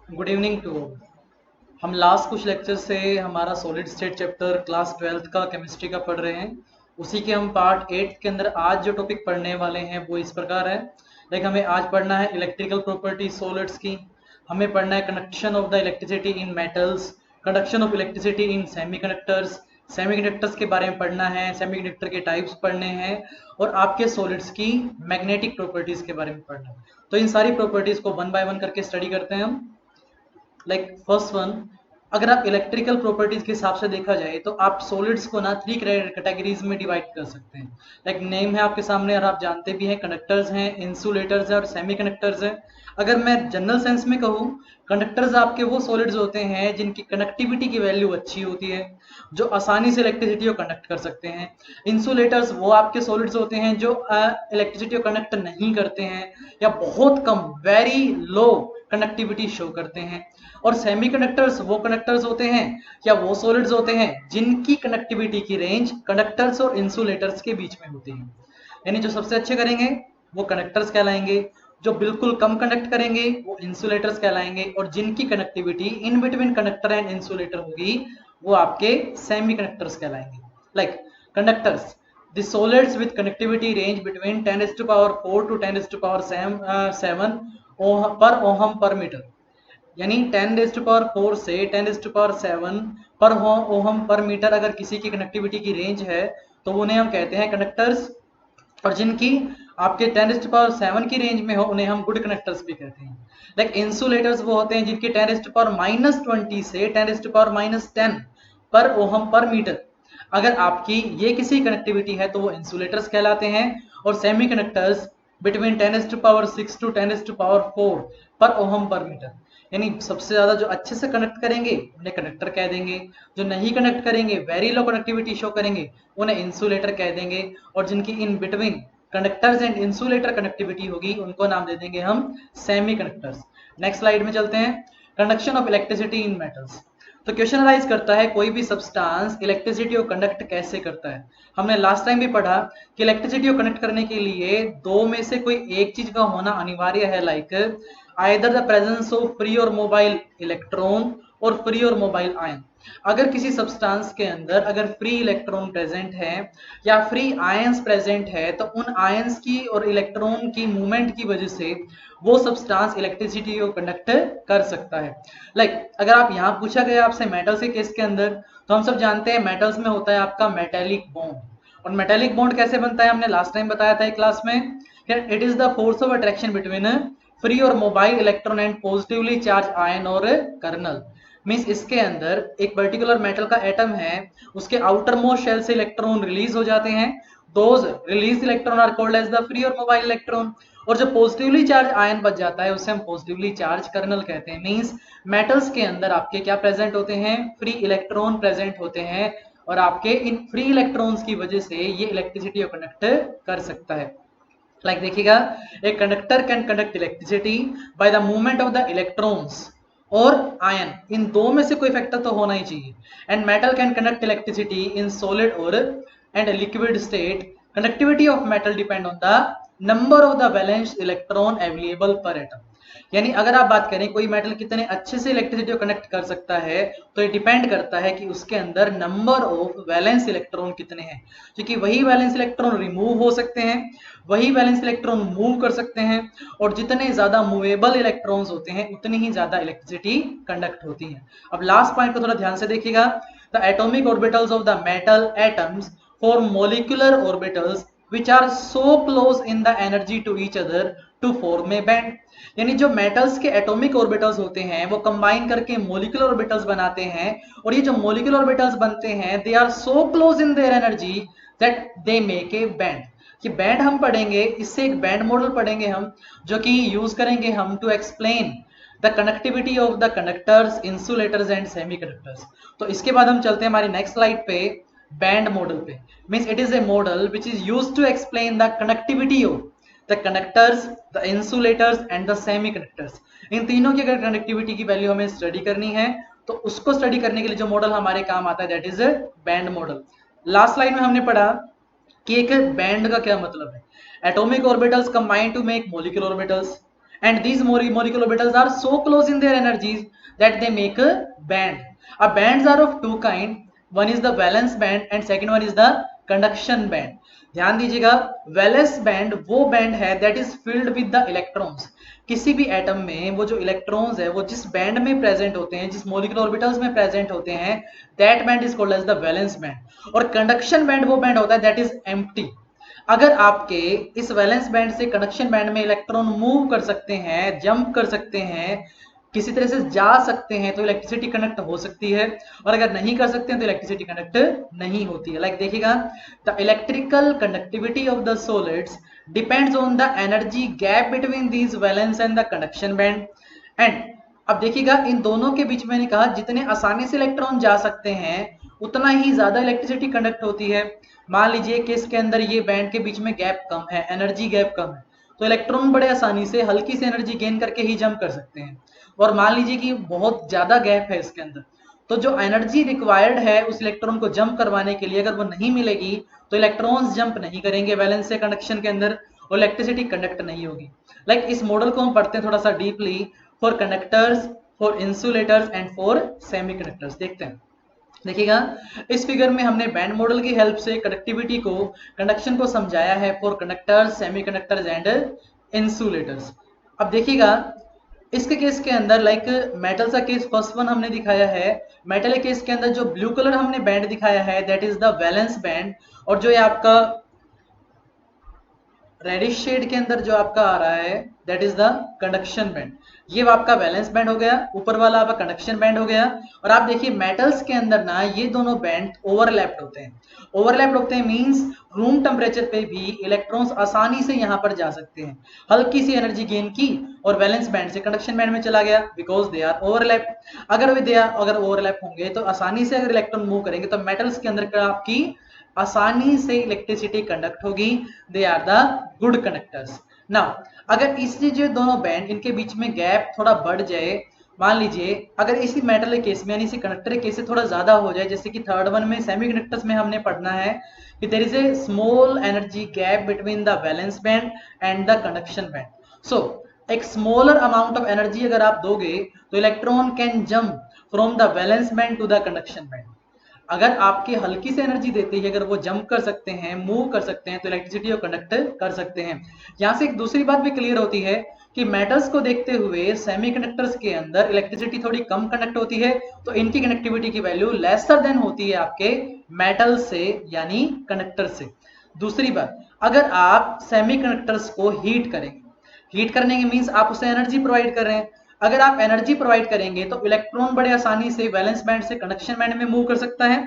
Good evening to. हम last कुछ lecture से हमारा solid state chapter class 12th का केमिस्ट्री का पढ़ रहे हैं। उसी के हम पार्ट 8 के अंदर आज जो टॉपिक पढ़ने वाले हैं वो इस प्रकार है। लाइक हमें आज पढ़ना है इलेक्ट्रिकल प्रॉपर्टी सॉलिड्स की। हमें पढ़ना है conduction of the electricity in metals, conduction of electricity in semiconductors, semiconductors के बारे में पढ़ना है, सेमीकंडक्टर के टाइप्स पढ़ने हैं और आपके सॉलिड्स की मैग्नेटिक प्रॉपर्टीज के बारे में पढ़ना है। तो इन सारी प्रॉपर्टीज को वन बाय वन करके स्टडी करते हैं हम। लाइक फर्स्ट वन, अगर आप इलेक्ट्रिकल प्रॉपर्टीज के हिसाब से देखा जाए तो आप सॉलिड्स को ना थ्री कैटेगरीज में डिवाइड कर सकते हैं। लाइक नेम है आपके सामने और आप जानते भी हैं, कंडक्टर्स हैं, इंसुलेटर्स हैं और सेमीकंडक्टर्स हैं। अगर मैं जनरल सेंस में कहूँ, कंडक्टर्स आपके वो सॉलिड्स होते हैं जिनकी कनेक्टिविटी की वैल्यू अच्छी होती है, जो आसानी से इलेक्ट्रिसिटी को कंडक्ट कर सकते हैं। इंसुलेटर्स वो आपके सॉलिड्स होते हैं जो इलेक्ट्रिसिटी को कंडक्ट नहीं करते हैं या बहुत कम, वेरी लो कंडक्टिविटी शो करते हैं। और सेमीकंडक्टर्स वो कंडक्टर्स होते हैं या वो सॉलिड्स होते हैं जिनकी कनेक्टिविटी की रेंज कंडक्टर्स और इंसुलेटर्स के बीच में होती है। यानी जो सबसे अच्छे करेंगे वो कंडक्टर्स कहलाएंगे, जो बिल्कुल कम कंडक्ट करेंगे वो इंसुलेटर्स कहलाएंगे, और जिनकी connectivity in between conductor and insulator होगी वो आपके सेमीकंडक्टर्स कहलाएंगे। Like conductors, the solids with connectivity range between 10 to the power 4 to 10 to the power 7 per ohm per meter। यानी 10 रेज टू पावर 4 से 10 रेज टू पावर 7 पर ohm पर metre अगर किसी की कनेक्टिविटी की रेंज है तो उन्हें हम कहते हैं कंडक्टर्स। और जिनकी आपके 10 रेज टू पावर 7 की रेंज में हो उन्हें हम गुड कंडक्टर्स भी कहते हैं। लाइक इंसुलेटर्स वो होते हैं जिनकी 10 रेज टू पावर -20 से 10 रेज टू पावर -10 पर ओहम पर मीटर अगर आपकी ये किसी कनेक्टिविटी है तो वो इंसुलेटर्स कहलाते हैं। और semi conductors between 10 to power 6 to 10 to power 4 पर ओहम पर मीटर, यानी सबसे ज्यादा जो अच्छे से कनेक्ट करेंगे उन्हें कंडक्टर कह देंगे, जो नहीं कनेक्ट करेंगे, वेरी लो कनेक्टिविटी शो करेंगे, उन्हें इंसुलेटर कह देंगे। और जिनकी in between conductors and insulator connectivity होगी उनको नाम दे देंगे हम सेमी कंडक्टर्स। नेक्स्ट स्लाइड में चलते हैं। Conduction of electricity in metals. तो क्वेश्चन अराइज करता है कोई भी सब्सटेंस इलेक्ट्रिसिटी को कंडक्ट कैसे करता है। हमने लास्ट टाइम भी पढ़ा कि इलेक्ट्रिसिटी को कनेक्ट करने के लिए दो में से कोई एक चीज का होना अनिवार्य है। Like either the presence of free और मोबाइल इलेक्ट्रॉन और फ्री और मोबाइल आयन। अगर किसी सब्सटेंस के अंदर अगर फ्री इलेक्ट्रॉन प्रेजेंट है या फ्री आयंस प्रेजेंट है तो उन आयंस की और इलेक्ट्रॉन की मूवमेंट की वजह से वो सब्सटेंस इलेक्ट्रिसिटी को कंडक्ट कर सकता है। लाइक अगर आप यहाँ पूछा गया आपसे मेटल्स के केस के अंदर, तो हम सब जानते हैं मेटल्स में होता है आपका मेटेलिक बॉन्ड। और मेटेलिक बॉन्ड कैसे बनता है हमने लास्ट टाइम बताया था क्लास में। It is the force of attraction between free और mobile electron and positively charge ion और कर्नल। मीन्स इसके अंदर एक पर्टिकुलर मेटल का एटम है, उसके आउटर मोस्ट शेल से इलेक्ट्रॉन रिलीज हो जाते हैं। Those release electron are called as the free और मोबाइल इलेक्ट्रॉन। और जो पॉजिटिवली चार्ज आयन बच जाता है उसे हम पॉजिटिवली चार्ज कर्नल कहते हैं। मीन्स मेटल्स के अंदर आपके क्या प्रेजेंट होते हैं, फ्री इलेक्ट्रॉन प्रेजेंट होते हैं, और आपके इन फ्री इलेक्ट्रॉन्स की वजह से ये इलेक्ट्रिसिटी को कंडक्ट कर सकता है। लाइक देखिएगा, a conductor can conduct electricity by the movement of the electrons और आयन, इन दो में से कोई फैक्टर तो होना ही चाहिए। And metal can conduct electricity in solid और and liquid state. Conductivity of metal depend on the number of the valence electron available per atom. यानी अगर आप बात करें कोई मेटल कितने अच्छे से इलेक्ट्रिसिटी को कनेक्ट कर सकता है तो ये डिपेंड करता है कि उसके अंदर नंबर ऑफ वैलेंस इलेक्ट्रॉन कितने हैं, क्योंकि वही वैलेंस इलेक्ट्रॉन रिमूव हो सकते हैं, वही वैलेंस इलेक्ट्रॉन मूव कर सकते हैं, और जितने ज्यादा मूवेबल इलेक्ट्रॉन्स होते हैं उतनी ही ज्यादा इलेक्ट्रिसिटी कंडक्ट होती है। अब लास्ट पॉइंट को थोड़ा ध्यान से देखिएगा। The atomic orbitals of the metal atoms form molecular orbitals which are so close in the energy to each other to form a band। यानी जो मेटल्स के एटॉमिक ऑर्बिटल्स होते हैं वो कंबाइन करके मोलिकुलर ऑर्बिटल्स बनाते हैं, और ये जो मोलिकुलर ऑर्बिटल्स बनते हैं they are so close in their energy that they make a band. ये बैंड हम पढ़ेंगे, इससे एक बैंड मॉडल पढ़ेंगे हम, जो कि यूज करेंगे हम to explain the connectivity of the conductors, insulators and semiconductors. तो इसके बाद हम चलते हैं हमारी नेक्स्ट स्लाइड पे, बैंड मॉडल पे। Means it is a model which is used to explain the connectivity of the conductors, the insulators and the semiconductors. इन तीनों की अगर कनेक्टिविटी की वैल्यू हमें स्टडी करनी है तो उसको स्टडी करने के लिए जो मॉडल हमारे काम आता है that is band model. Last slide में हमने पढ़ा कि एक बैंड का क्या मतलब है। Atomic orbitals combine to make molecular orbitals and these molecular orbitals are so close in their energies that they make a band. Bands are of two kind, one is the valence band and second one is the conduction band. ध्यान दीजिएगा, valence band वो band है that is filled with the electrons. किसी भी atom में वो जो electrons है वो जिस बैंड में प्रेजेंट होते हैं, जिस मॉलिक्यूलर ऑर्बिटल्स में प्रेजेंट होते हैं, that band is called as the valence band. और कंडक्शन बैंड वो बैंड होता है दैट इज एम्प्टी। अगर आपके इस वैलेंस बैंड से कंडक्शन बैंड में इलेक्ट्रॉन मूव कर सकते हैं, जंप कर सकते हैं, किसी तरह से जा सकते हैं, तो इलेक्ट्रिसिटी कनेक्ट हो सकती है, और अगर नहीं कर सकते हैं तो इलेक्ट्रिसिटी कनेक्ट नहीं होती है। लाइक देखिएगा, the electrical conductivity of the solids depends on the energy gap between these valence and the conduction band. And अब देखिएगा, इन दोनों के बीच मैंने कहा जितने आसानी से इलेक्ट्रॉन जा सकते हैं उतना ही ज्यादा इलेक्ट्रिसिटी कंडक्ट होती है। मान लीजिए कि इसके अंदर ये बैंड के बीच में गैप कम है, एनर्जी गैप कम है, तो इलेक्ट्रॉन बड़े आसानी से हल्की सी एनर्जी गेन करके ही जंप कर सकते हैं। और मान लीजिए कि बहुत ज्यादा गैप है इसके अंदर, तो जो एनर्जी रिक्वायर्ड है उस इलेक्ट्रॉन को जंप करवाने के लिए, अगर वो नहीं मिलेगी तो इलेक्ट्रॉन्स जंप नहीं करेंगे वैलेंस से कंडक्शन के अंदर, और इलेक्ट्रिसिटी कंडक्ट नहीं होगी। लाइक इस मॉडल को हम पढ़ते हैं थोड़ा सा deeply, for conductors, for insulators and for semiconductors. देखते हैं, देखिएगा इस फिगर में हमने बैंड मॉडल की हेल्प से कंडक्टिविटी को, कंडक्शन को समझाया है for conductors, semiconductors and insulators. अब देखिएगा इसके केस के अंदर, लाइक मेटल का केस फर्स्ट वन हमने दिखाया है, मेटल के केस के अंदर जो ब्लू कलर हमने बैंड दिखाया है that is the valence band, और जो ये आपका रेडिश शेड के अंदर जो आपका आ रहा है that is the conduction band. ये आपका वैलेंस बैंड हो गया, ऊपर वाला आपका कंडक्शन बैंड हो गया। और आप देखिए मेटल्स के अंदर ना ये दोनों बैंड ओवरलैप्ड होते हैं। ओवरलैप्ड होते हैं मींस रूम टेम्परेचर पे भी इलेक्ट्रॉन्स आसानी से यहाँ पर जा सकते हैं। हल्की सी एनर्जी गेन की और वैलेंस बैंड से कंडक्शन बैंड में चला गया, बिकॉज दे आर ओवरलैप। अगर ओवरलैप होंगे तो आसानी से अगर इलेक्ट्रॉन मूव करेंगे तो मेटल्स के अंदर आपकी आसानी से इलेक्ट्रिसिटी कंडक्ट होगी, they are the good conductors. Now अगर इससे जो दोनों बैंड इनके बीच में गैप थोड़ा बढ़ जाए, मान लीजिए अगर इसी मेटल केस में यानी इसी कंडक्टर केस से थोड़ा ज्यादा हो जाए, जैसे कि थर्ड वन में सेमीकंडक्टर्स में हमने पढ़ना है कि there is a small energy gap between the valence band and the conduction band. So एक स्मॉलर अमाउंट ऑफ एनर्जी अगर आप दोगे तो electron can jump from the valence band to the conduction band. अगर आपकी हल्की से एनर्जी देते ही अगर वो जंप कर सकते हैं, मूव कर सकते हैं, तो इलेक्ट्रिसिटी को कंडक्ट कर सकते हैं। यहाँ से एक दूसरी बात भी क्लियर होती है कि मेटल्स को देखते हुए सेमीकंडक्टर्स के अंदर इलेक्ट्रिसिटी थोड़ी कम कंडक्ट होती है, तो इनकी कनेक्टिविटी की वैल्यू लेसर देन होती है आपके मेटल से यानी कंडक्टर से। दूसरी बात, अगर आप सेमीकंडक्टर्स को हीट करेंगे, हीट करने के मीन्स आप उसे एनर्जी प्रोवाइड कर रहे हैं। अगर आप एनर्जी प्रोवाइड करेंगे तो इलेक्ट्रॉन बड़े आसानी से वैलेंस बैंड से कंडक्शन बैंड में मूव कर सकता है।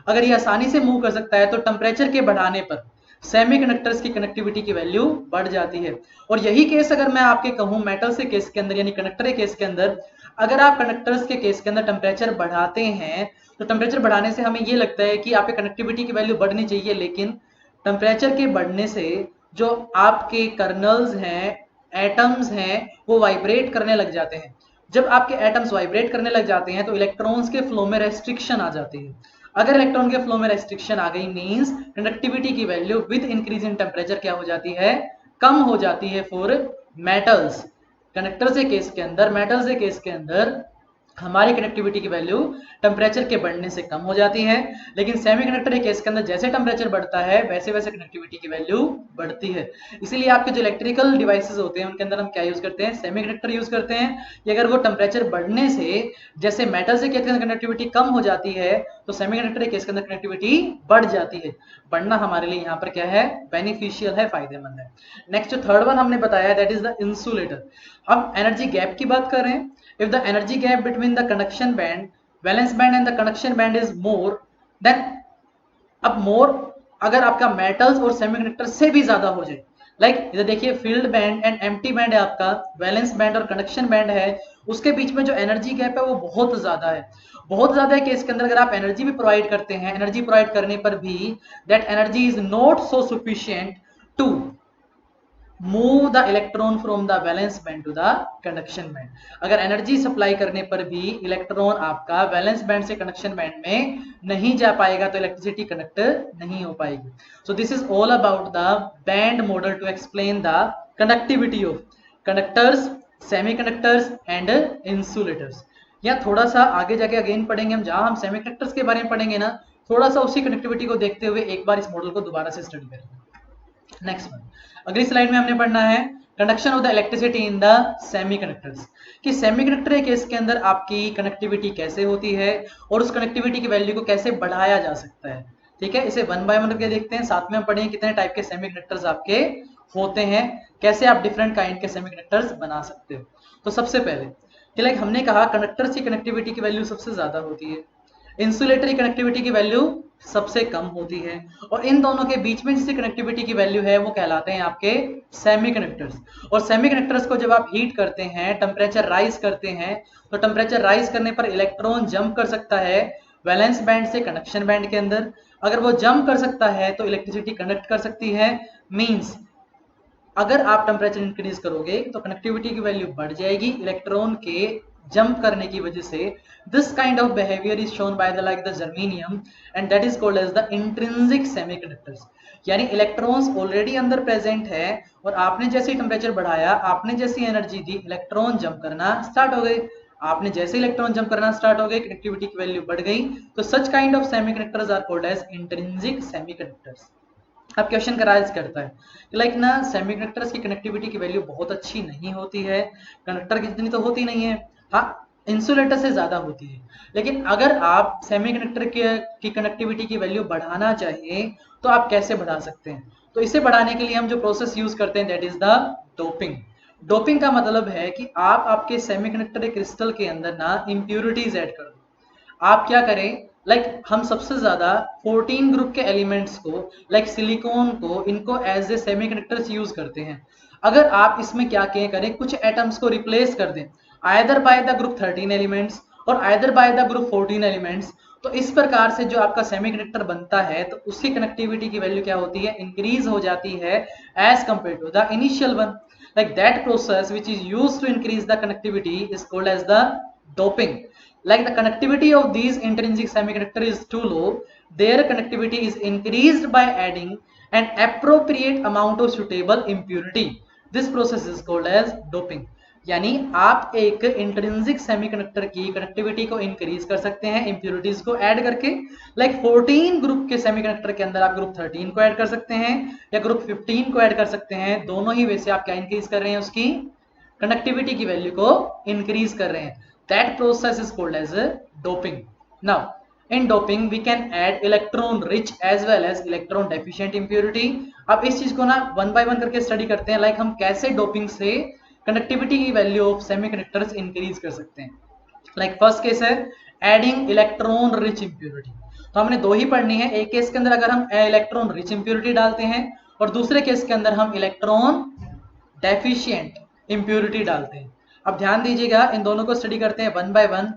अगर ये आसानी से मूव कर सकता है तो टेम्परेचर के बढ़ाने पर सेमीकंडक्टर्स की कनेक्टिविटी की वैल्यू बढ़ जाती है। और यही केस अगर मैं आपके कहूं मेटल से केस के अंदर यानी कंडक्टर केस के अंदर, अगर आप कंडक्टर्स के केस के अंदर टेम्परेचर बढ़ाते हैं तो टेम्परेचर बढ़ाने से हमें ये लगता है कि आपके कनेक्टिविटी की वैल्यू बढ़नी चाहिए, लेकिन टेम्परेचर के बढ़ने से जो आपके कर्नल्स हैं, एटम्स हैं, वो वाइब्रेट करने लग जाते हैं। जब आपके एटम्स वाइब्रेट करने लग जाते हैं तो इलेक्ट्रॉन्स के फ्लो में रेस्ट्रिक्शन आ जाती है। अगर इलेक्ट्रॉन के फ्लो में रेस्ट्रिक्शन आ गई मींस कंडक्टिविटी की value with increase in temperature क्या हो जाती है, कम हो जाती है फॉर मेटल्स। कंडक्टर से केस के अंदर, मेटल से केस के अंदर हमारी कनेक्टिविटी की वैल्यू टेम्परेचर के बढ़ने से कम हो जाती है, लेकिन सेमीकंडक्टर केस के अंदर जैसे टेम्परेचर बढ़ता है वैसे वैसे कनेक्टिविटी की वैल्यू बढ़ती है। इसीलिए आपके जो इलेक्ट्रिकल डिवाइसेस होते हैं उनके अंदर हम क्या यूज करते हैं, सेमीकंडक्टर यूज करते हैं कि अगर वो टेम्परेचर बढ़ने से जैसे मेटल से केस के अंदर कनेक्टिविटी कम हो जाती है तो सेमीकंडक्टर केस के अंदर कनेक्टिविटी बढ़ जाती है। बढ़ना हमारे लिए यहाँ पर क्या है, बेनिफिशियल है, फायदेमंद है। नेक्स्ट जो थर्ड वन हमने बताया दैट इज द इंसुलेटर। हम एनर्जी गैप की बात कर रहे हैं। If the energy gap between the conduction band, valence band and the conduction band is more, then अब more अगर आपका मेटल्स और सेमीकंडक्टर से भी ज्यादा हो जाए, लाइक इधर देखिए field band and empty band है आपका, वैलेंस बैंड और कंडक्शन बैंड है, उसके बीच में जो एनर्जी गैप है वो बहुत ज्यादा है। बहुत ज्यादा है कि इसके अंदर अगर आप एनर्जी भी प्रोवाइड करते हैं, एनर्जी प्रोवाइड करने पर भी that energy is not so sufficient to move the electron from the valence band to the conduction band. अगर एनर्जी सप्लाई करने पर भी इलेक्ट्रॉन आपका वैलेंस बैंड से कंडक्शन बैंड में नहीं जा पाएगा तो इलेक्ट्रिसिटी कंडक्ट नहीं हो पाएगी। So this is all about the band model to explain the conductivity of conductors, semiconductors and insulators. या थोड़ा सा आगे जाके अगेन पढ़ेंगे हम, जहां हम सेमीकंडक्टर्स के बारे में पढ़ेंगे ना, थोड़ा सा उसी कनेक्टिविटी को देखते हुए एक बार इस मॉडल को दोबारा से स्टडी करेंगे। नेक्स्ट वन, अगली स्लाइड में हमने पढ़ना है conduction of the electricity in the semiconductors, कि सेमीकंडक्टर केस के अंदर आपकी कनेक्टिविटी कैसे होती है और उस कनेक्टिविटी की वैल्यू को कैसे बढ़ाया जा सकता है। ठीक है, इसे वन बाय वन करके देखते हैं, साथ में हम पढ़ेंगे कितने टाइप के सेमीकंडक्टर्स आपके होते हैं, कैसे आप डिफरेंट काइंड के सेमीकंडक्टर्स बना सकते हो। तो सबसे पहले कि लाइक हमने कहा कंडक्टर्स की कनेक्टिविटी की वैल्यू सबसे ज्यादा होती है, इंसुलेटर की कनेक्टिविटी की वैल्यू सबसे कम होती है, और इन दोनों के बीच में जिसकी कनेक्टिविटी की वैल्यू है वो कहलाते हैं आपके सेमीकंडक्टर्स। और सेमीकंडक्टर्स को जब आप हीट करते हैं, टेम्परेचर राइज करते हैं, तो टेम्परेचर राइज करने पर इलेक्ट्रॉन जंप कर सकता है वैलेंस बैंड से कंडक्शन बैंड के अंदर। अगर वो जंप कर सकता है तो इलेक्ट्रिसिटी कंडक्ट कर सकती है। मींस अगर आप टेम्परेचर इंक्रीज करोगे तो कनेक्टिविटी की वैल्यू बढ़ जाएगी इलेक्ट्रॉन के जंप करने की वजह से। This kind of behaviour is shown by the like the germanium and that is called as the intrinsic semiconductors. यानी इलेक्ट्रॉन्स ऑलरेडी अंदर प्रेजेंट है और आपने जैसे ही टेम्परेचर बढ़ाया, आपने जैसी एनर्जी दी, इलेक्ट्रॉन जंप करना स्टार्ट हो गए। आपने जैसे इलेक्ट्रॉन जंप करना स्टार्ट हो गए, कनेक्टिविटी की वैल्यू बढ़ गई। तो such kind of semiconductors are called as intrinsic semiconductors. अब क्वेश्चन कराइज करता है लाइक ना सेमीकंडक्टर्स की कनेक्टिविटी की वैल्यू बहुत अच्छी नहीं होती है, कंडक्टर की जितनी तो होती नहीं है, हाँ इंसुलेटर से ज्यादा होती है। लेकिन अगर आप सेमीकंडक्टर की कनेक्टिविटी की वैल्यू बढ़ाना चाहिए तो आप कैसे बढ़ा सकते हैं? तो इसे बढ़ाने के लिए हम जो प्रोसेस यूज करते हैं that is the doping. Doping का मतलब है कि आप आपके सेमीकंडक्टर क्रिस्टल के अंदर ना इंप्यूरिटीज ऐड कर दो। आप क्या करें, लाइक हम सबसे ज्यादा 14 ग्रुप के एलिमेंट्स को, लाइक सिलिकॉन को, इनको एज ए सेमीकंडक्टर्स यूज करते हैं। अगर आप इसमें क्या करें, कुछ एटम्स को रिप्लेस कर दें either by the group 13 elements और either by the group 14 elements, तो इस प्रकार से जो आपका सेमीकंडक्टर बनता है तो उसकी कनेक्टिविटी की वैल्यू क्या होती है, इंक्रीज हो जाती है as compare to the initial one. Like that process which is used to increase the connectivity is called as the doping. Like the connectivity of these intrinsic semiconductor is too low, their connectivity is increased by adding an appropriate amount of suitable impurity. This process is called as doping. यानी आप एक intrinsic semiconductor की connectivity को increase कर सकते हैं impurities को add करके। लाइक 14 ग्रुप के सेमीकंडक्टर के अंदर आप ग्रुप 13 को ऐड कर सकते हैं या ग्रुप 15 को ऐड कर सकते हैं। दोनों ही वे से आप क्या इंक्रीज कर रहे हैं, उसकी कनेक्टिविटी की वैल्यू को इंक्रीज कर रहे हैं। That process is called as a doping. Now, in doping we can add electron rich as well as electron deficient impurity. अब इस चीज को ना वन बाय वन करके स्टडी करते हैं, लाइक हम कैसे डोपिंग से कनेक्टिविटी की वैल्यू ऑफ सेमीकंडक्टर्स इंक्रीज कर सकते हैं। लाइक फर्स्ट केस है एडिंग इलेक्ट्रॉन रिच इंप्योरिटी। तो हमने दो ही पढ़नी है, एक केस के अंदर अगर हम इलेक्ट्रॉन रिच इंप्योरिटी डालते हैं और दूसरे केस के अंदर हम इलेक्ट्रॉन डेफिशिएंट इंप्योरिटी डालते हैं। अब ध्यान दीजिएगा, इन दोनों को स्टडी करते हैं वन बाय वन।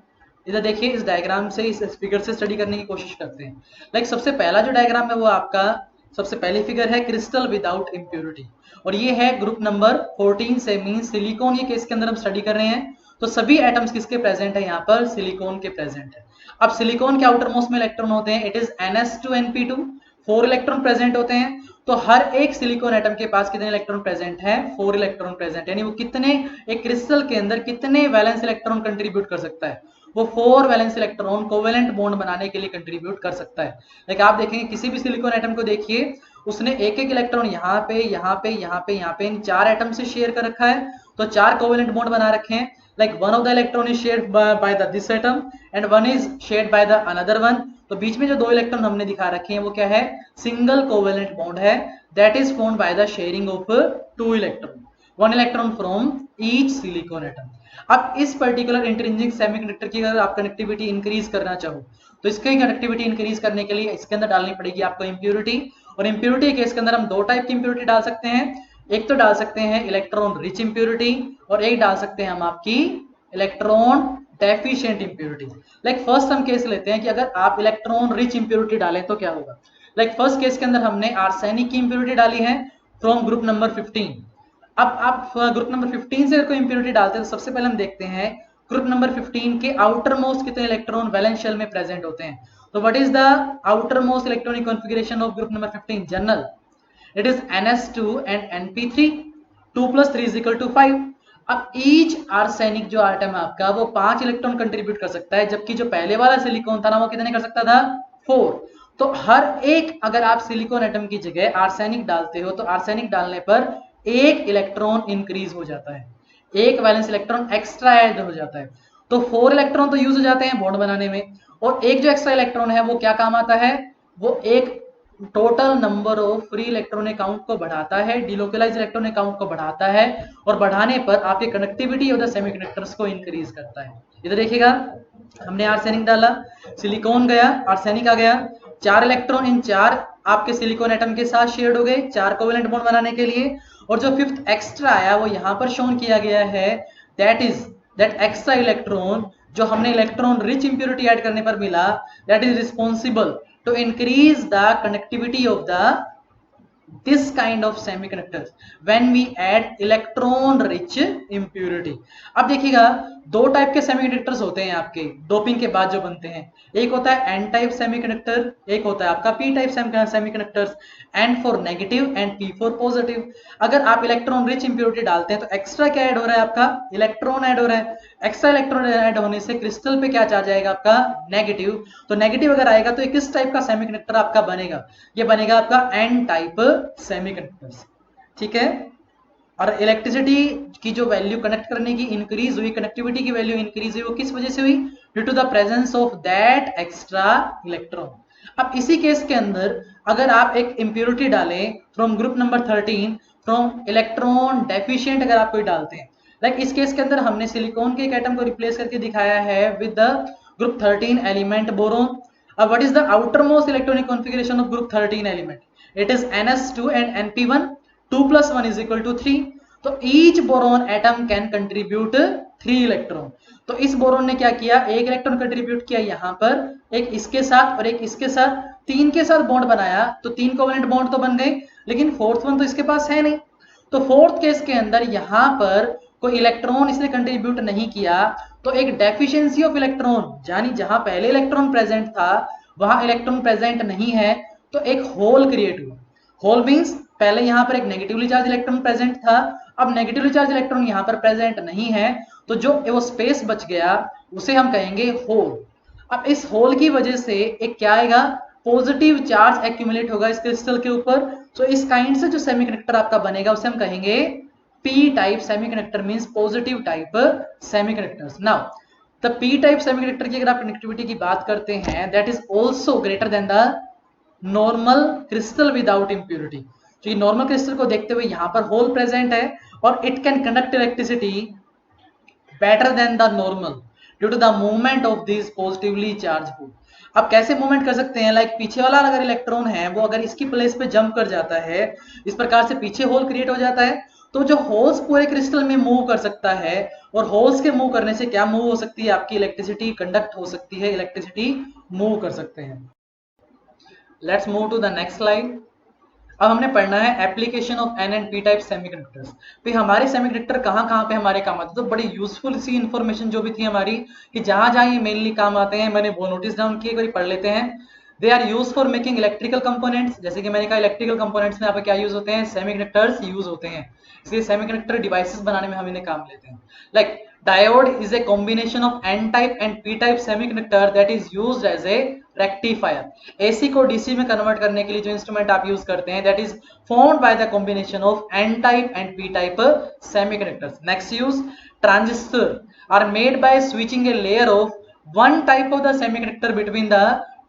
इधर देखिए, इस डायग्राम से, इस फिगर से स्टडी करने की कोशिश करते हैं। लाइक सबसे पहला जो डायग्राम है वो आपका सबसे पहली फिगर है क्रिस्टल विदाउट इंप्योरिटी, और ये है ग्रुप नंबर 14 से, मीन सिलिकॉन ये केस के अंदर हम स्टडी कर रहे हैं। तो सभी एटम्स किसके प्रेजेंट है, यहाँ पर सिलिकॉन के प्रेजेंट है। अब सिलिकॉन के आउटर मोस्ट में इलेक्ट्रॉन होते हैं, it is Ns2Np2, 4 electron present होते हैं। तो हर एक सिलिकॉन एटम के पास कितने इलेक्ट्रॉन प्रेजेंट है, 4 इलेक्ट्रॉन प्रेजेंट। यानी वो कितने, एक क्रिस्टल के अंदर कितने वैलेंस इलेक्ट्रॉन कंट्रीब्यूट कर सकता है, वो 4 वैलेंस इलेक्ट्रॉन कोवेलेंट बॉन्ड बनाने के लिए कंट्रीब्यूट कर सकता है। लाइक आप देखेंगे किसी भी सिलिकॉन एटम को देखिए, उसने एक एक इलेक्ट्रॉन यहाँ पे, यहाँ पे, यहाँ पे, यहाँ पे, इन 4 एटम से शेयर कर रखा है। तो 4 कोवेलेंट बॉन्ड बना रखे हैं। like one of the electron is shared by the this atom and one is shared by the another one. तो बीच में जो दो इलेक्ट्रॉन हमने दिखा रखे हैं वो क्या है, सिंगल कोवेलेंट बॉन्ड है, that is formed by the sharing of 2 electron, 1 electron from each silicon atom. अब इस पर्टिकुलर इंट्रिंसिक सेमीकंडक्टर की अगर आप कनेक्टिविटी इंक्रीज करना चाहो तो इसकी कनेक्टिविटी इंक्रीज करने के लिए इसके अंदर डालनी पड़ेगी आपको इंप्योरिटी। और इंप्योरिटी केस के अंदर हम दो टाइप की इंप्योरिटी डाल सकते हैं, एक तो डाल सकते हैं इलेक्ट्रॉन रिच इंप्योरिटी और एक डाल सकते हैं हम आपकी electron deficient impurity. Like first हम केस लेते हैं कि अगर आप इलेक्ट्रॉन रिच इंप्योरिटी डालें तो क्या होगा। लाइक फर्स्ट केस के अंदर हमने आर्सेनिक की इंप्योरिटी डाली है फ्रॉम ग्रुप नंबर 15। अब आप ग्रुप नंबर 15 से कोई इंप्योरिटी डालते हैं तो सबसे पहले हम देखते हैं ग्रुप नंबर 15 के आउटर मोस्ट कितने इलेक्ट्रॉन वैलेंस शेल में प्रेजेंट होते हैं। तो what is the outermost electronic configuration of group number 15 general, it is ns2 and np3, 2 plus 3 is equal to 5. अब ईच आर्सेनिक जो आइटम है आपका वो 5 इलेक्ट्रॉन कंट्रीब्यूट कर सकता है, जबकि जो पहले वाला सिलिकॉन था ना वो कितने कर सकता था, 4। तो हर एक, अगर आप सिलिकॉन एटम की जगह आर्सेनिक डालते हो तो आर्सेनिक डालने पर एक इलेक्ट्रॉन इंक्रीज हो जाता है, एक वैलेंस इलेक्ट्रॉन एक्स्ट्रा ऐड हो जाता है। तो 4 इलेक्ट्रॉन तो यूज हो जाते हैं बॉन्ड बनाने में, और एक जो एक्स्ट्रा इलेक्ट्रॉन है वो क्या काम आता है, वो एक total number of free electron count को बढ़ाता है, डिलोकलाइज इलेक्ट्रॉन काउंट को बढ़ाता है, और बढ़ाने पर आपके कंडक्टिविटी ऑफ द सेमीकंडक्टर्स को इंक्रीज करता है। इधर देखिएगा, हमने आर्सेनिक डाला, सिलिकॉन गया, आर्सेनिक आ गया, 4 इलेक्ट्रॉन इन 4 आपके सिलिकॉन एटम के साथ शेयर्ड हो गए 4 कोवेलेंट बॉन्ड बनाने के लिए, और जो फिफ्थ एक्स्ट्रा आया वो यहां पर शोन किया गया है, that is that extra electron जो हमने इलेक्ट्रॉन रिच इंप्योरिटी ऐड करने पर मिला, that is responsible to increase the conductivity of the this kind of semiconductors when we add electron rich impurity। अब देखिएगा, दो टाइप के सेमीकंडक्टर्स होते हैं आपके डोपिंग के बाद जो बनते हैं, एक होता है एन टाइप सेमीकंडक्टर, एक होता है आपका P type semiconductors, N for negative and P for positive. अगर आप इलेक्ट्रॉन रिच इंप्योरिटी डालते हैं तो एक्स्ट्रा क्या ऐड हो रहा है, आपका इलेक्ट्रॉन ऐड हो रहा है। एक्स्ट्रा इलेक्ट्रॉन ऐड होने से क्रिस्टल पे क्या चार्ज आएगा, आपका नेगेटिव। तो नेगेटिव अगर आएगा तो किस टाइप का सेमीकंडक्टर आपका बनेगा, ये बनेगा आपका एन टाइप सेमीकंडक्टर्स, ठीक है। और इलेक्ट्रिसिटी की जो वैल्यू कनेक्ट करने की इंक्रीज हुई, कनेक्टिविटी की वैल्यू इंक्रीज हुई, वो किस वजह से हुई, due to the presence of that extra electron. अब इसी केस के अंदर अगर आप एक इंप्योरिटी डालें from group number 13 from electron deficient, अगर आप कोई डालते हैं, लाइक इस केस के अंदर हमने सिलिकॉन के एक एटम को रिप्लेस करके दिखाया है with the group 13 element boron. अब what is the outermost electronic configuration of group 13 element, it is ns2 and np1, 2 + 1 = 3। तो each boron atom can contribute 3 electron. तो इस बोरोन ने क्या किया, एक इलेक्ट्रॉन कंट्रीब्यूट किया यहां पर, एक इसके साथ और एक इसके साथ, 3 के साथ बॉन्ड बनाया, तो 3 कोवेलेंट बॉन्ड तो बन गए, लेकिन फोर्थ वन तो इसके पास है नहीं। तो फोर्थ केस के अंदर यहां पर कोई इलेक्ट्रॉन इसने कंट्रीब्यूट नहीं किया, तो एक डेफिशिएंसी ऑफ इलेक्ट्रॉन, यानी जहां पहले इलेक्ट्रॉन प्रेजेंट था वहां इलेक्ट्रॉन प्रेजेंट नहीं है, तो एक होल क्रिएट हुआ। होल मींस पहले यहां पर एक नेगेटिवली चार्ज इलेक्ट्रॉन प्रेजेंट था, अब नेगेटिवली चार्ज इलेक्ट्रॉन यहां पर प्रेजेंट नहीं है, तो जो वो स्पेस बच गया उसे हम कहेंगे होल। अब इस होल की वजह से एक क्या आएगा, पॉजिटिव चार्ज एक्यूमुलेट होगा इस क्रिस्टल के ऊपर। तो इस काइंड से जो सेमीकंडक्टर आपका बनेगा उसे हम कहेंगे P type semiconductor, means positive type semiconductors. Now the P type semiconductor की अगर आप कनेक्टिविटी की बात करते हैं, that is also greater than the normal crystal without impurity. तो ये नॉर्मल क्रिस्टल को देखते हुए यहां पर होल प्रेजेंट है, और it can conduct electricity better than the normal due to the movement of this positively charge hole. अब कैसे मूवमेंट कर सकते हैं, लाइक पीछे वाला अगर इलेक्ट्रॉन है वो अगर इसकी प्लेस पे जंप कर जाता है, इस प्रकार से पीछे होल क्रिएट हो जाता है, तो जो होल्स पूरे क्रिस्टल में मूव कर सकता है, और होल्स के मूव करने से क्या मूव हो सकती है, आपकी इलेक्ट्रिसिटी कंडक्ट हो सकती है, इलेक्ट्रिसिटी मूव कर सकते हैं। Let's move to the next slide. अब हमने पढ़ना है application of N and P type semiconductors. भाई हमारे सेमीकंडक्टर कहाँ पे हमारे काम आते हैं, तो बड़ी यूजफुल सी इंफॉर्मेशन जो भी थी हमारी, कि जहां ये मेनली काम आते हैं, मैंने वो नोटिस डाउन किए, कोई पढ़ लेते हैं। They are use for making electrical components, जैसे कि मैंने कहा इलेक्ट्रिकल कंपोनेंट्स में यहाँ पे क्या यूज होते हैं, सेमीकंडक्टर्स यूज होते हैं, इसलिए सेमीकंडक्टर डिवाइसेस बनाने में हम इन्हें काम लेते हैं। Like diode is a combination of N type and P type semiconductor that is used as a rectifier. AC को डीसी में कन्वर्ट करने के लिए जो इंस्ट्रूमेंट आप यूज करते हैं, that is formed by the combination of n type and p type semiconductors. Next use, transistor are made by switching a layer of one type of the semiconductor between the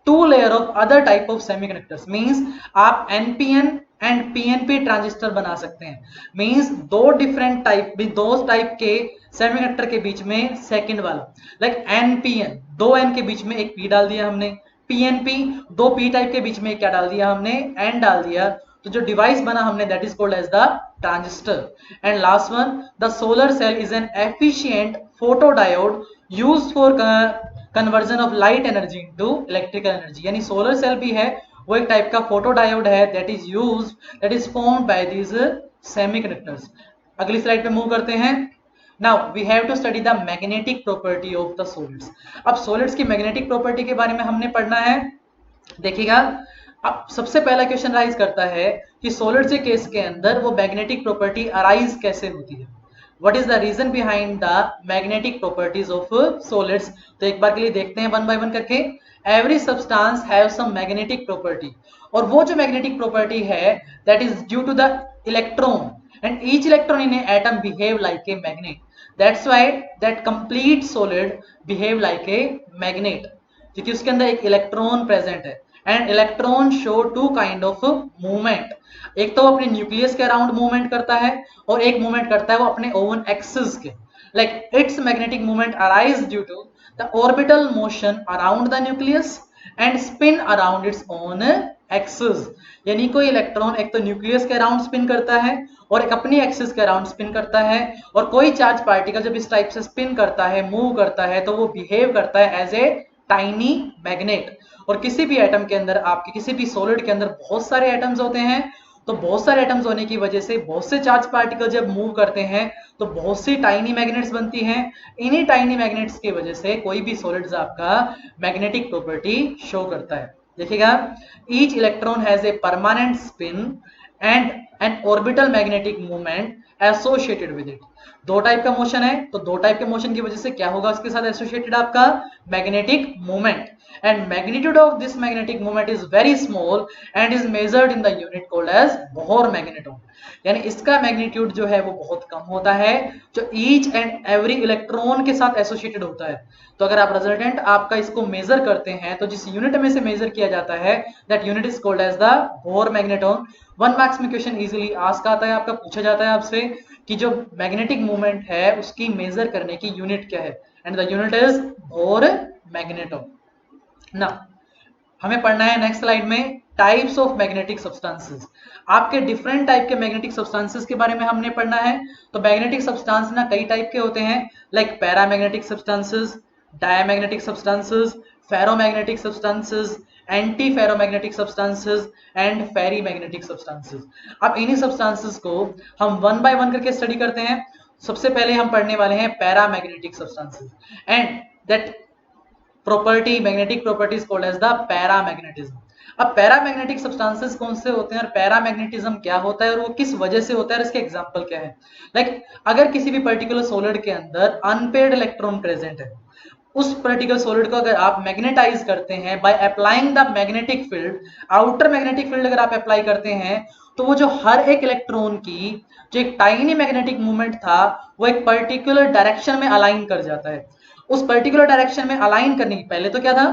two layer of other type of semiconductors। means आप npn and pnp transistor बना सकते हैं, means दो different type, दो type के semiconductor के बीच में second वाला, लाइक npn दो n के बीच में एक p डाल दिया हमने, pnp दो p टाइप के बीच में क्या डाल दिया हमने, n डाल दिया, तो जो डिवाइस बना हमने that is called as the transistor. And last one, the solar cell is an efficient photodiode used for conversion of light energy into electrical energy. यानी सोलर सेल भी है, वो एक टाइप का फोटोडायोड है, that is formed by this semiconductors. अगली slide पे move करते हैं। Now we have to study the magnetic property of the solids. अब सॉलिड्स की मैग्नेटिक प्रॉपर्टी के बारे में हमने पढ़ना है। देखिएगा, अब सबसे पहला क्वेश्चन राइज करता है कि सॉलिड्स के केस के अंदर वो मैग्नेटिक प्रॉपर्टी अराइज कैसे होती है। What is the reason behind the magnetic properties of solids. तो एक बार के लिए देखते हैं वन बाय वन करके। Every substance have some magnetic property, और वो जो मैग्नेटिक प्रॉपर्टी है that is due to the electron, and each electron in a atom behave like a magnet, that's why that complete solid behave like a magnet, क्योंकि उसके अंदर एक इलेक्ट्रॉन प्रेजेंट है। And electron show two kind of movement, एक तो अपने nucleus के around movement करता है, और एक मूवमेंट करता है वो अपने ओन एक्सिस के, like its magnetic movement arise due to the orbital motion around the nucleus and spin around its own axis. यानी कोई इलेक्ट्रॉन एक तो न्यूक्लियस के अराउंड स्पिन करता है और एक अपनी एक्सिस के अराउंड स्पिन करता है, और कोई चार्ज पार्टिकल जब इस टाइप से स्पिन करता है, मूव करता है, तो वो बिहेव करता है एज ए टाइनी मैग्नेट। और किसी भी एटम के अंदर, आपके किसी भी सॉलिड के अंदर बहुत सारे एटम्स होते हैं, तो बहुत सारे एटम्स होने की वजह से बहुत से चार्ज पार्टिकल जब मूव करते हैं तो बहुत सी टाइनी मैग्नेट्स बनती हैं। इन्हीं टाइनी मैग्नेट्स की वजह से कोई भी सॉलिड्स आपका मैग्नेटिक प्रॉपर्टी शो करता है। देखिएगा, each electron has a permanent spin and N orbital magnetic movement associated with it. दो टाइप का मोशन है, तो दो टाइप के मोशन की वजह से क्या होगा उसके साथ एसोसिएटेड आपका magnetic movement, and magnitude of this magnetic moment is very small and is measured in the unit called as Bohr magneton। यानी इसका मैग्नीट्यूड जो है वो बहुत कम होता है, जो ईच एंड एवरी इलेक्ट्रॉन के साथ एसोसिएटेड होता है। तो अगर आप रिजल्टेंट आपका इसको मेजर करते हैं तो जिस यूनिट में से मेजर किया जाता है that unit is called as the Bohr magneton. One marks में क्वेश्चन इजीली आस्क आता है, आपका पूछा जाता है आपसे कि जो मैग्नेटिक मूवमेंट है उसकी मेजर करने की यूनिट क्या है, and the unit is bore magneton ना। हमें पढ़ना है नेक्स्ट स्लाइड में टाइप्स ऑफ मैग्नेटिक सब्सटेंसेस। आपके डिफरेंट टाइप के मैग्नेटिक सब्सटेंसेस के बारे में हमने पढ़ना है। तो मैग्नेटिक सब्सटेंस ना कई टाइप के होते हैं, like paramagnetic substances, diamagnetic substances, ferromagnetic substances, anti ferromagnetic substances and ferrimagnetic substances. अब इन्हीं सब्सटेंसेस को हम वन बाय वन करके स्टडी करते हैं। सबसे पहले हम पढ़ने वाले हैं paramagnetic substances, and that property, magnetic properties called as the paramagnetism. अब पैरामैग्नेटिक सब्सटेंसेस कौन से होते हैं और पैरामैग्नेटिज्म क्या होता है और वो किस वजह से होता है और इसके एग्जांपल क्या है। लाइक अगर किसी भी पर्टिकुलर सॉलिड के अंदर अनपेयर्ड इलेक्ट्रॉन प्रेजेंट है, उस पर्टिकुलर सॉलिड को अगर आप मैग्नेटाइज करते हैं by applying the magnetic field, outer magnetic field अगर आप अप्लाई करते हैं, तो वो जो हर एक इलेक्ट्रॉन की जो एक टाइनी मैग्नेटिक मूवमेंट था वो एक पर्टिकुलर डायरेक्शन में अलाइन कर जाता है। उस पर्टिकुलर डायरेक्शन में अलाइन करने की पहले तो क्या था,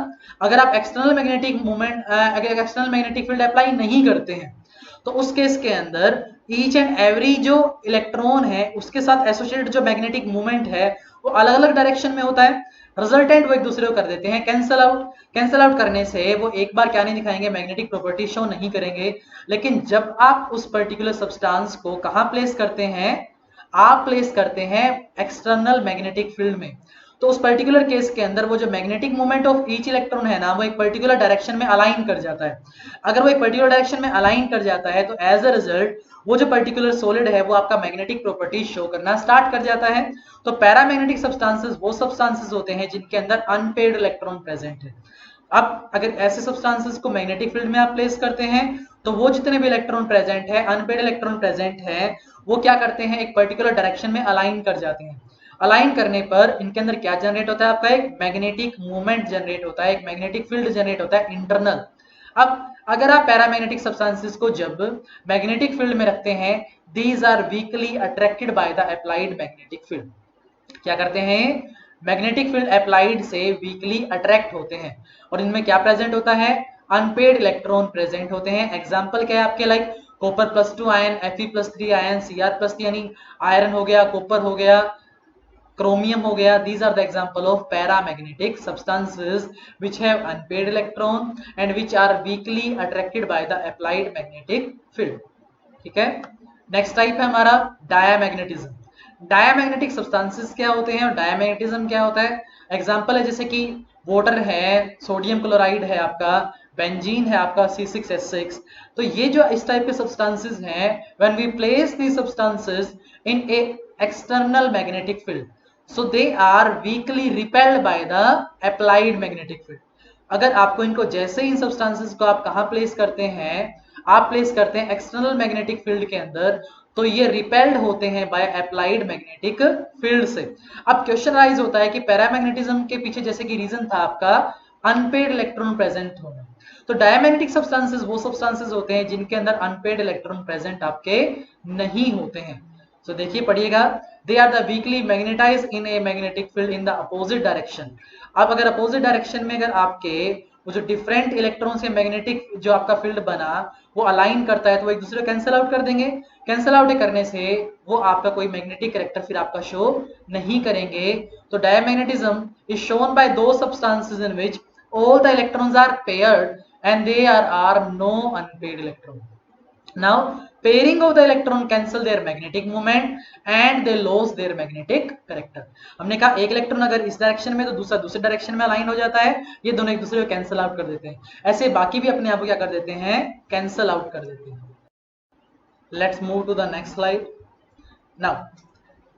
अगर आप एक्सटर्नल मैग्नेटिक मूवमेंट, अगर एक्सटर्नल मैग्नेटिक फील्ड अप्लाई नहीं करते हैं तो उस केस के अंदर ईच एंड एवरी जो इलेक्ट्रॉन है उसके साथ एसोसिएटेड जो मैग्नेटिक मूवमेंट है वो अलग अलग डायरेक्शन में होता है। रिजल्टेंट वो एक दूसरे को कर देते हैं कैंसल आउट। कैंसल आउट करने से वो एक बार क्या नहीं दिखाएंगे, मैग्नेटिक प्रॉपर्टी शो नहीं करेंगे। लेकिन जब आप उस पर्टिकुलर सब्सटेंस को कहां प्लेस करते हैं, आप प्लेस करते हैं एक्सटर्नल मैग्नेटिक फील्ड में, तो उस पर्टिकुलर केस के अंदर वो जो magnetic movement of each electron है ना वो एक पर्टिकुलर डायरेक्शन में अलाइन कर जाता है। अगर वो एक पर्टिकुलर डायरेक्शन में अलाइन कर जाता है तो एज अ रिजल्ट वो जो पर्टिकुलर सॉलिड है वो आपका मैग्नेटिक प्रॉपर्टी शो करना स्टार्ट कर जाता है। तो पैरामैग्नेटिक सब्सटेंसेस वो सब्सटेंसेस होते हैं जिनके अंदर अनपेयर्ड इलेक्ट्रॉन प्रेजेंट है। अब अगर ऐसे सब्सटेंसेस को मैग्नेटिक फील्ड में आप प्लेस करते हैं तो वो जितने भी इलेक्ट्रॉन प्रेजेंट है, अनपेयर्ड इलेक्ट्रॉन प्रेजेंट है, वो क्या करते हैं, एक पर्टिकुलर डायरेक्शन में अलाइन कर जाते हैं। अलाइन करने पर इनके अंदर क्या जनरेट होता है, आपका एक मैग्नेटिक मूवमेंट जनरेट होता है, एक मैग्नेटिक फील्ड जनरेट होता है इंटरनल। अब अगर आप पैरामैग्नेटिक सब्सटेंसेस को जब मैग्नेटिक फील्ड में रखते हैं, these are weakly attracted by the applied magnetic field. क्या करते हैं, मैग्नेटिक फील्ड अप्लाइड से वीकली अट्रैक्ट होते हैं, और इनमें क्या प्रेजेंट होता है, अनपेयर्ड इलेक्ट्रॉन प्रेजेंट होते हैं। एग्जांपल क्या है आपके, like copper +2 ion, Fe+3 ion, Cr+ यानी आयरन हो गया, कॉपर हो गया, chromium हो गया। these are the example of paramagnetic substances which have unpaired electron and which are weakly attracted by the applied magnetic field। ठीक है, नेक्स्ट टाइप है हमारा डायामैग्नेटिज्म। डायामैग्नेटिक सब्सटेंसेस क्या होते हैं और डायामैग्नेटिज्म क्या होता है। एग्जांपल है जैसे कि वाटर है, सोडियम क्लोराइड है आपका, बेंजीन है आपका C6H6। तो ये जो इस टाइप के सब्सटेंसेस हैं, when we place these substances in a external magnetic field, so they are weakly repelled by the applied magnetic field। अगर आपको इनको जैसे इन सब्सटेंसेस को आप कहां प्लेस करते हैं, आप प्लेस करते हैं एक्सटर्नल मैग्नेटिक फील्ड के अंदर, तो ये रिपेल्ड होते हैं बाय अप्लाइड मैग्नेटिक फील्ड से। अब क्वेश्चन राइज होता है कि पैरामैग्नेटिज्म के पीछे जैसे कि रीजन था आपका अनपेड इलेक्ट्रॉन प्रेजेंट होना, तो डायमैग्नेटिक सब्सटेंसेस वो सब्सटेंसेस होते हैं जिनके अंदर अनपेड इलेक्ट्रॉन प्रेजेंट आपके नहीं होते हैं। तो देखिए पढ़िएगा, they are the weakly magnetize in a magnetic field in the opposite direction. अब अगर अपोजिट डायरेक्शन में अगर आपके वो जो डिफरेंट इलेक्ट्रॉन से मैग्नेटिक जो आपका फील्ड बना वो अलाइन करता है तो वो एक दूसरे को कैंसिल आउट कर देंगे। कैंसिल आउट करने से वो आपका कोई मैग्नेटिक कैरेक्टर फिर आपका शो नहीं करेंगे। तो डायमैग्नेटिज्म इज शोन बाय दो substances in which all the electrons are paired and there are no unpaired electron. Now pairing of the electron cancel their magnetic moment and they lose their magnetic character. हमने कहा एक electron अगर इस direction में तो दूसरा दूसरे direction में अलाइन हो जाता है, ये दोनों एक दूसरे को कैंसिल आउट कर देते हैं। ऐसे बाकी भी अपने आप को क्या कर देते हैं, कैंसिल आउट कर देते हैं। Let's move to the next slide. Now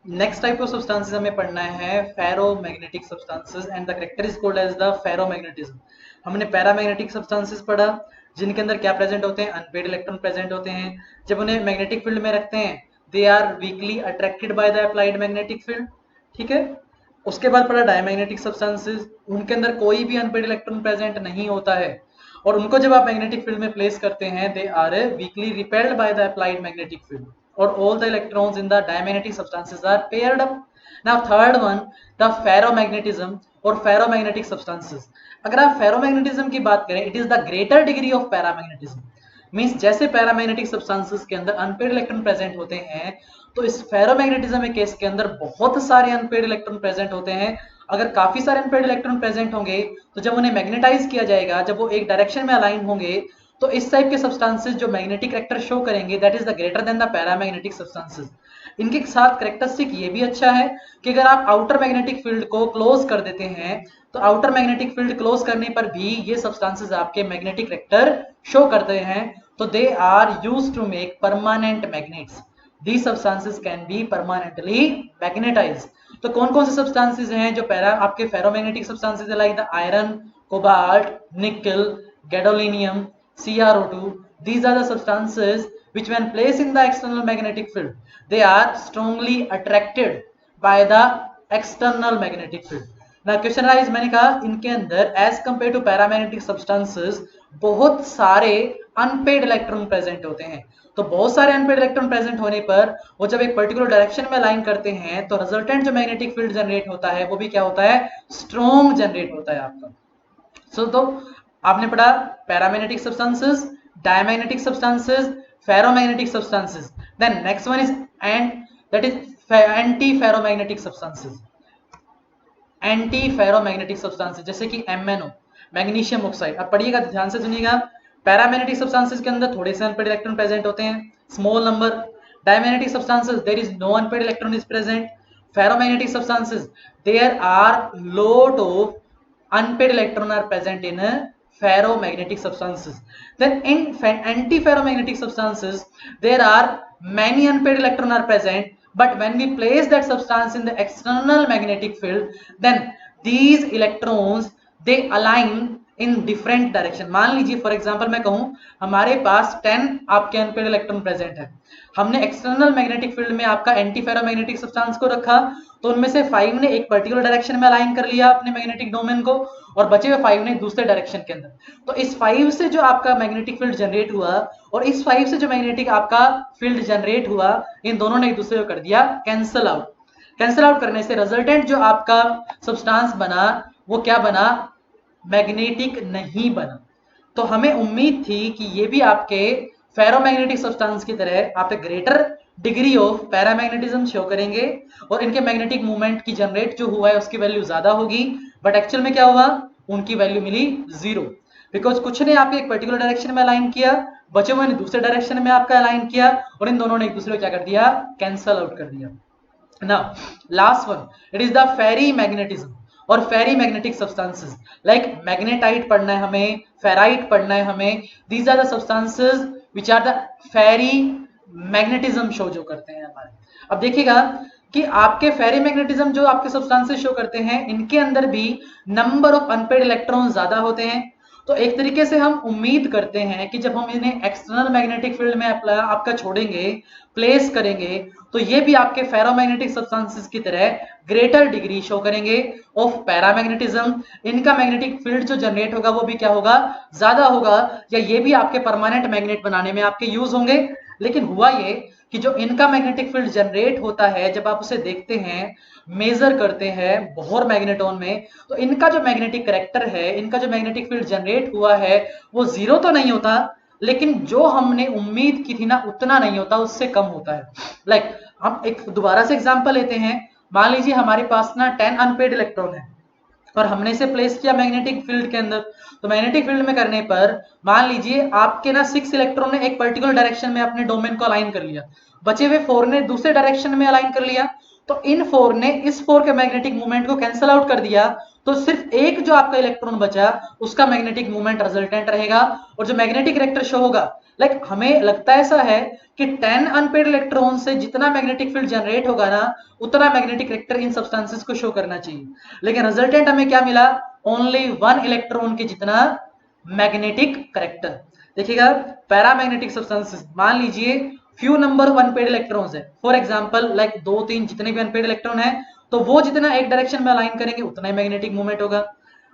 next type of substances हमें पढ़ना है ferromagnetic substances and the character is called as the ferromagnetism. हमने पैरामैग्नेटिक सब्सटेंसेस पढ़ा जिनके अंदर क्या प्रेजेंट होते हैं, अनपेड इलेक्ट्रॉन प्रेजेंट होते हैं। जब उन्हें मैग्नेटिक फील्ड में रखते हैं they are weakly attracted by the applied magnetic field, ठीक है। उसके बाद पढ़ा डायमैग्नेटिक सब्सटेंसेस, उनके अंदर कोई भी अनपेड इलेक्ट्रॉन प्रेजेंट नहीं होता है और उनको जब आप मैग्नेटिक फील्ड में प्लेस करते हैं they are weakly repelled by the applied magnetic field or all the electrons in the diamagnetic substances are paired up. Now third one, the ferromagnetism or ferromagnetic substances. अगर आप ferromagnetism की बात करें, it is the greater degree of paramagnetism. Means जैसे paramagnetic substances के अंदर unpaired electron present होते हैं तो इस फेरोमैग्नेटिज्म केस के अंदर बहुत सारे अनपेड इलेक्ट्रॉन प्रेजेंट होते हैं। अगर काफी सारे अनपेड इलेक्ट्रॉन प्रेजेंट होंगे तो जब उन्हें मैग्नेटाइज किया जाएगा, जब वो एक डायरेक्शन में अलाइन होंगे तो इस टाइप के सब्सटेंसेस जो मैग्नेटिक कैरेक्टर शो करेंगे that is the greater than the paramagnetic substances. इनके साथ कैरेक्टरिस्टिक ये भी अच्छा है कि अगर आप आउटर मैग्नेटिक फील्ड को क्लोज कर देते हैं तो आउटर मैग्नेटिक फील्ड क्लोज करने पर भी ये सब्सटेंसेस आपके मैग्नेटिक कैरेक्टर शो करते हैं। तो they are used to make permanent magnets. These substances can be permanently magnetized. तो कौन कौन से सब्सटेंसेस हैं जो आपके फेरोमैग्नेटिक सब्सटेंसेस है, लाइक द आयरन, कोबाल्ट, निकल, gadolinium, CrO2. These are the substances which when placed in the external magnetic field, they are strongly attracted by the external magnetic field. Now question rise, मैंने कहा इनके अंदर as compared to paramagnetic substances बहुत सारे unpaired electron present होते हैं। तो बहुत सारे अनपेड इलेक्ट्रॉन प्रेजेंट होने पर वो जब एक पर्टिकुलर डायरेक्शन में अलाइन करते हैं तो रिजल्टेंट जो मैग्नेटिक फील्ड जनरेट होता है वो भी क्या होता है, स्ट्रॉन्ग जनरेट होता है आपका। तो आपने पढ़ा paramagnetic substances, diamagnetic substances, ferromagnetic substances. Then next one is that is anti ferromagnetic substances. Anti ferromagnetic substances जैसे कि MnO, मैग्नीशियम ऑक्साइड। अब पढ़िएगा, ध्यान से सुनिएगा। पैरामैग्नेटिक सब्सटेंसेस के अंदर थोड़े से अनपेड इलेक्ट्रॉन प्रेजेंट होते हैं, small number. Diamagnetic substances there is no unpaired electron is present. Ferromagnetic substances there are lot of unpaired electron are present in ferromagnetic substances. Then in anti-ferromagnetic substances there are many unpaired electron are present, but when we place that substance in the external magnetic field then these electrons they align in different direction. मान लीजिए for example मैं कहूं हमारे पास 10 आपके unpaired electron present है, हमने external magnetic field में आपका एंटी फेरोमैग्नेटिक सब्सटेंस को रखा तो उनमें से 5 ने एक पर्टिकुलर डायरेक्शन में अलाइन कर लिया अपने मैग्नेटिक डोमेन को और बचे हुए 5 ने दूसरे डायरेक्शन के अंदर। तो इस 5 से जो आपका मैग्नेटिक फील्ड जनरेट हुआ और इस 5 से जो मैग्नेटिक आपका फील्ड जनरेट हुआ इन दोनों ने एक दूसरे को कर दिया कैंसल आउट। कैंसल आउट करने से रिजल्टेंट जो आपका सब्सटेंस बना वो क्या बना, मैग्नेटिक नहीं बना। तो हमें उम्मीद थी कि ये भी आपके फेरोमैग्नेटिक सब्सटेंस की तरह आप एक greater degree of paramagnetism show करेंगे और इनके मैग्नेटिक मूवमेंट की जनरेट जो हुआ है उसकी वैल्यू ज्यादा होगी, बट एक्चुअल में क्या हुआ, उनकी वैल्यू मिली 0, बिकॉज कुछ ने आपके एक पर्टिकुलर डायरेक्शन में अलाइन किया, बचे हुए ने दूसरे डायरेक्शन में आपका अलाइन किया और इन दोनों ने एक दूसरे को क्या कर दिया, कैंसल आउट कर दिया। Now last one, it is the ferri magnetism और ferri magnetic substances like magnetite पढ़ना है हमें, फेराइट पढ़ना है हमें। These are the substances which are the ferri magnetism show जो करते हैं हमारे। अब देखिएगा कि आपके फेरी मैग्नेटिज्म जो आपके सब्सटेंसेस शो करते हैं इनके अंदर भी नंबर ऑफ अनपेड इलेक्ट्रॉन ज्यादा होते हैं तो एक तरीके से हम उम्मीद करते हैं कि जब हम इन्हें एक्सटर्नल मैग्नेटिक फील्ड में आपका छोड़ेंगे, प्लेस करेंगे, तो ये भी आपके फेरोमैग्नेटिक सब्सटेंसेस की तरह ग्रेटर डिग्री शो करेंगे ऑफ पैरामैग्नेटिज्म। इनका मैग्नेटिक फील्ड जो जनरेट होगा वो भी क्या होगा, ज्यादा होगा, या ये भी आपके परमानेंट मैग्नेट बनाने में आपके यूज होंगे। लेकिन हुआ ये कि जो इनका मैग्नेटिक फील्ड जनरेट होता है, जब आप उसे देखते हैं, मेजर करते हैं बोहर मैग्नेटॉन में, तो इनका जो मैग्नेटिक कैरेक्टर है, इनका जो मैग्नेटिक फील्ड जनरेट हुआ है, वो जीरो तो नहीं होता, लेकिन जो हमने उम्मीद की थी ना उतना नहीं होता, उससे कम होता है। लाइक हम एक दोबारा से एग्जांपल लेते हैं। मान लीजिए हमारे पास ना 10 अनपेड इलेक्ट्रॉन है और हमने इसे प्लेस किया मैग्नेटिक फील्ड के अंदर। तो मैग्नेटिक फील्ड में करने पर मान लीजिए आपके ना 6 इलेक्ट्रॉन ने एक पर्टिकुलर डायरेक्शन में अपने डोमेन को अलाइन कर लिया, बचे हुए 4 ने दूसरे डायरेक्शन में अलाइन कर लिया। तो इन 4 ने इस 4 के मैग्नेटिक मूवमेंट को कैंसिल आउट कर दिया, तो सिर्फ एक जो आपका इलेक्ट्रॉन बचा उसका मैग्नेटिक मूवमेंट रिजल्टेंट रहेगा। और जो मैग्नेटिक कैरेक्टर शो होगा, लाइक हमें लगता ऐसा है कि 10 अनपेड इलेक्ट्रॉन से जितना मैग्नेटिक फील्ड जनरेट होगा ना, उतना मैग्नेटिक कैरेक्टर इन सब्सटेंसेस को शो करना चाहिए। लेकिन रिजल्टेंट हमें क्या मिला, ओनली 1 इलेक्ट्रॉन के जितना मैग्नेटिक कैरेक्टर। देखिएगा पैरामैग्नेटिक सब्सटेंसेस, मान लीजिए few number of unpaired electrons है, फॉर एग्जांपल लाइक 2 3 जितने भी अनपेड इलेक्ट्रॉन है, तो वो जितना एक डायरेक्शन में अलाइन करेंगे उतना ही मैग्नेटिक मूवमेंट होगा।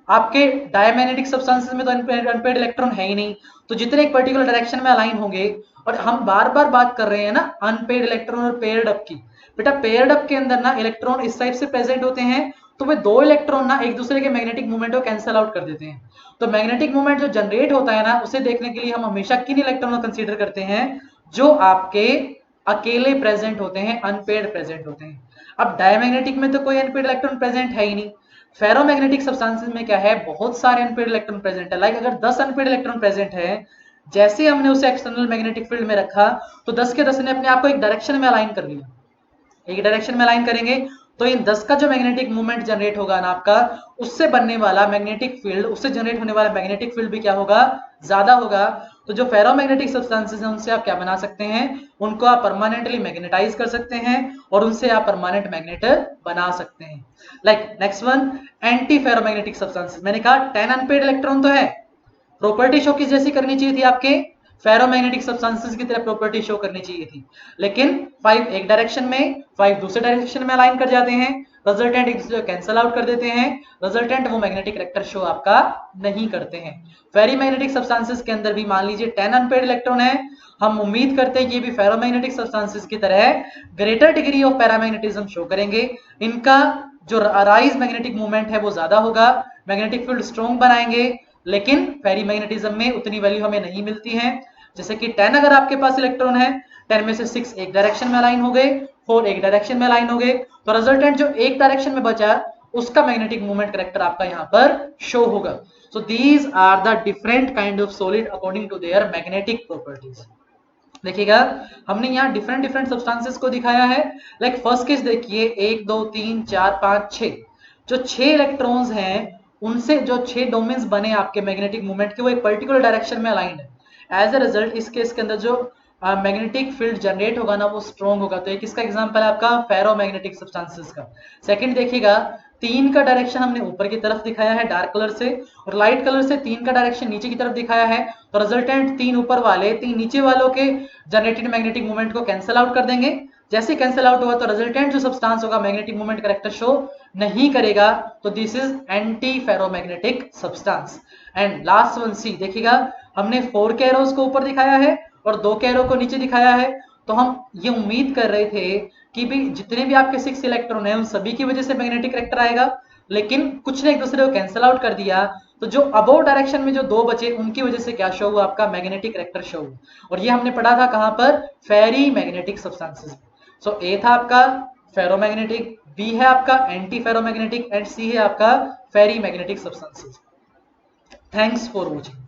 आपके डायमैग्नेटिक सब्सटेंसेस में तो अनपेड इलेक्ट्रॉन है ही नहीं, तो जितने एक पर्टिकुलर डायरेक्शन में अलाइन होंगे। और हम बार बार बात कर रहे हैं ना अनपेड इलेक्ट्रॉन और पेयर्ड अप की। बेटा पेयर्ड अप के अंदर ना इलेक्ट्रॉन इस टाइप से प्रेजेंट होते हैं, तो वे 2 इलेक्ट्रॉन ना एक दूसरे के मैग्नेटिक मूवमेंट को कैंसिल आउट कर देते हैं। तो मैग्नेटिक मूवमेंट जो जनरेट होता है ना, उसे देखने के लिए हम हमेशा किन इलेक्ट्रॉन को कंसीडर करते हैं, जो आपके अकेले प्रेजेंट होते हैं, अनपेड प्रेजेंट होते हैं। अब डायमैग्नेटिक में तो कोई अनपेड इलेक्ट्रॉन प्रेजेंट है ही नहीं। फेरोमैग्नेटिक सब्सटेंसेस में क्या है, बहुत सारे अनपेड इलेक्ट्रॉन प्रेजेंट है। लाइक अगर 10 अनपेड इलेक्ट्रॉन प्रेजेंट है, जैसे हमने उसे एक्सटर्नल मैग्नेटिक फील्ड में रखा, तो 10 के 10 ने अपने आप को एक डायरेक्शन में अलाइन कर लिया। एक डायरेक्शन में अलाइन करेंगे तो इन 10 का जो मैग्नेटिक मूवमेंट जनरेट होगा ना आपका, उससे बनने वाला मैग्नेटिक फील्ड, उससे जनरेट होने वाला मैग्नेटिक फील्ड भी क्या होगा, ज्यादा होगा। तो जो फेरोमैग्नेटिक सब्सटेंसेस हैं उनसे आप क्या बना सकते हैं, उनको आप परमानेंटली मैग्नेटाइज कर सकते हैं और उनसे आप परमानेंट मैग्नेट बना सकते हैं। Like next one, anti ferromagnetic substances. मैंने कहा 10 अनपेड इलेक्ट्रॉन तो है, प्रॉपर्टी शो किस जैसी करनी चाहिए थी, आपके फेरोमैग्नेटिक सब्सटेंसेस की तरह प्रॉपर्टी शो करनी चाहिए थी। लेकिन 5 एक डायरेक्शन में, 5 दूसरे डायरेक्शन में अलाइन कर जाते हैं, रिजल्टेंट एक दूसरे को कैंसिल आउट कर देते हैं, रिजल्टेंट वो मैग्नेटिक कैरेक्टर शो आपका नहीं करते हैं। फेरीमैग्नेटिक सब्सटेंसेस के अंदर भी मान लीजिए 10 अनपेड इलेक्ट्रॉन है, हम उम्मीद करते हैं कि ये भी फेरोमैग्नेटिक सब्सटेंसेस की तरह greater degree of paramagnetism show करेंगे। इनका जो राइज मैग्नेटिक मूवमेंट है वो ज्यादा होगा, मैग्नेटिक फील्ड स्ट्रॉन्ग बनाएंगे, लेकिन फेरीमैग्नेटिज्म में उतनी वैल्यू हमें नहीं मिलती है। जैसे कि 10 अगर आपके पास इलेक्ट्रॉन है, 10 में से 6 एक डायरेक्शन में अलाइन हो गए, 4 एक डायरेक्शन में अलाइन हो गए, तो रिजल्टेंट जो एक डायरेक्शन में बचा उसका मैग्नेटिक मूवमेंट कैरेक्टर आपका यहाँ पर शो होगा। So these are the different kind of solid according to their magnetic properties. देखिएगा हमने यहाँ डिफरेंट सब्सटेंसेस को दिखाया है। लाइक फर्स्ट केस देखिए, 1 2 3 4 5 6, जो 6 इलेक्ट्रॉन्स हैं उनसे जो 6 डोमेन्स बने आपके मैग्नेटिक मूवमेंट के, वो एक पर्टिकुलर डायरेक्शन में अलाइंड है। एज अ रिजल्ट इस केस के अंदर जो मैग्नेटिक फील्ड जनरेट होगा ना वो स्ट्रॉन्ग होगा। तो एक इसका एग्जांपल है आपका फेरोमैग्नेटिक सब्सटेंसेस का। सेकंड देखिएगा, 3 का डायरेक्शन हमने ऊपर की तरफ दिखाया है डार्क कलर से, और लाइट कलर से 3 का डायरेक्शन नीचे की तरफ दिखाया है। तो रिजल्टेंट 3 ऊपर वाले 3 नीचे वालों के जनरेटेड मैग्नेटिक मूवमेंट को कैंसिल आउट कर देंगे। जैसे कैंसिल आउट हुआ तो रिजल्टेंट जो सब्सटेंस होगा मैग्नेटिक मूवमेंट कैरेक्टर शो नहीं करेगा, तो this is anti ferromagnetic substance. And last one C, देखिएगा हमने 4 कैरोस को ऊपर दिखाया है और 2 कैरो को नीचे दिखाया है। तो हम ये उम्मीद कर रहे थे कि भी जितने भी आपके 6 इलेक्ट्रॉन है उन सभी की वजह से मैग्नेटिक कैरेक्टर आएगा, लेकिन कुछ ने एक दूसरे को कैंसिल आउट कर दिया। तो जो अबोव डायरेक्शन में जो 2 बचे उनकी वजह से क्या शो हुआ, आपका मैग्नेटिक कैरेक्टर शो हुआ। और ये हमने पढ़ा था कहां पर, फेरी मैग्नेटिक सब्सटेंसेस। सो ए था आपका फेरोमैग्नेटिक, बी है आपका एंटी फेरोमैग्नेटिक, एंड सी है आपका फेरी magnetic substances. Thanks for watching.